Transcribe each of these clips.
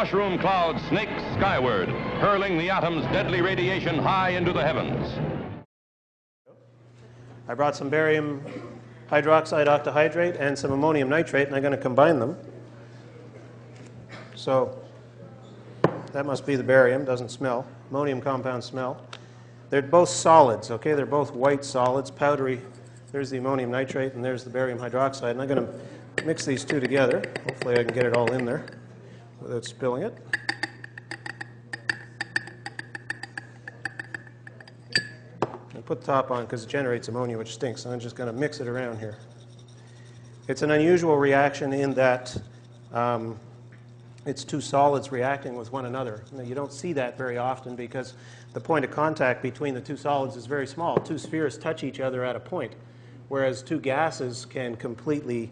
mushroom cloud snakes skyward, hurling the atom's deadly radiation high into the heavens. I brought some barium hydroxide octahydrate and some ammonium nitrate, and I'm going to combine them. So that must be the barium, doesn't smell. Ammonium compounds smell. They're both solids, okay? They're both white solids, powdery. There's the ammonium nitrate and there's the barium hydroxide. And I'm going to mix these two together. Hopefully I can get it all in there without spilling it. And put the top on because it generates ammonia, which stinks. And I'm just going to mix it around here. It's an unusual reaction in that it's two solids reacting with one another. Now, you don't see that very often because the point of contact between the two solids is very small. Two spheres touch each other at a point, whereas two gases can completely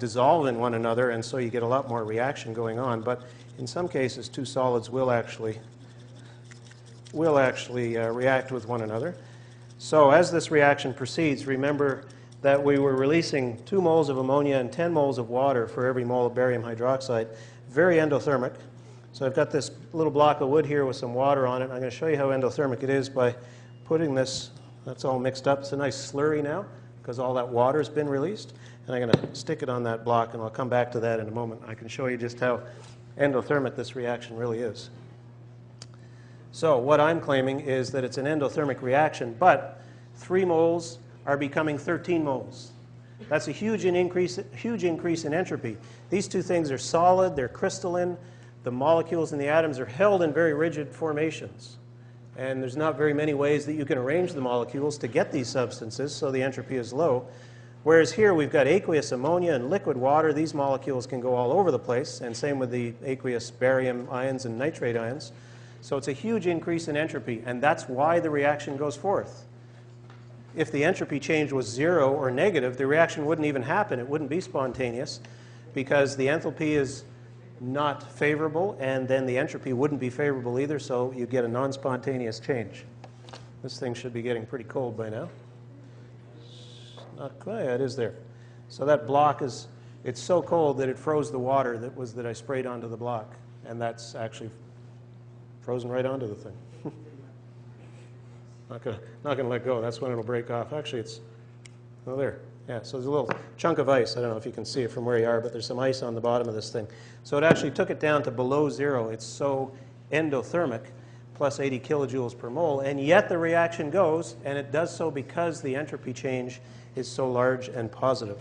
dissolve in one another, and so you get a lot more reaction going on. But in some cases, two solids will actually react with one another. So as this reaction proceeds, remember that we were releasing 2 moles of ammonia and 10 moles of water for every mole of barium hydroxide. Very endothermic. So I've got this little block of wood here with some water on it. I'm going to show you how endothermic it is by putting this, that's all mixed up. It's a nice slurry now because all that water's been released. And I'm going to stick it on that block, and I'll come back to that in a moment. I can show you just how endothermic this reaction really is. So what I'm claiming is that it's an endothermic reaction, but 3 moles are becoming 13 moles. That's a huge increase in entropy. These two things are solid, they're crystalline. The molecules in the atoms are held in very rigid formations. And there's not very many ways that you can arrange the molecules to get these substances, so the entropy is low. Whereas here we've got aqueous ammonia and liquid water. These molecules can go all over the place, and same with the aqueous barium ions and nitrate ions. So it's a huge increase in entropy, and that's why the reaction goes forth. If the entropy change was 0 or negative, the reaction wouldn't even happen. It wouldn't be spontaneous because the enthalpy is not favorable, and then the entropy wouldn't be favorable either, so you get a non-spontaneous change. This thing should be getting pretty cold by now. Not quite, yeah, it is there. So that block is, it's so cold that it froze the water that I sprayed onto the block, and that's actually frozen right onto the thing. Not going to let go. That's when it'll break off. Actually, it's, oh, there. Yeah, so there's a little chunk of ice. I don't know if you can see it from where you are, but there's some ice on the bottom of this thing. So it actually took it down to below 0. It's so endothermic, plus 80 kilojoules per mole, and yet the reaction goes, and it does so because the entropy change is so large and positive.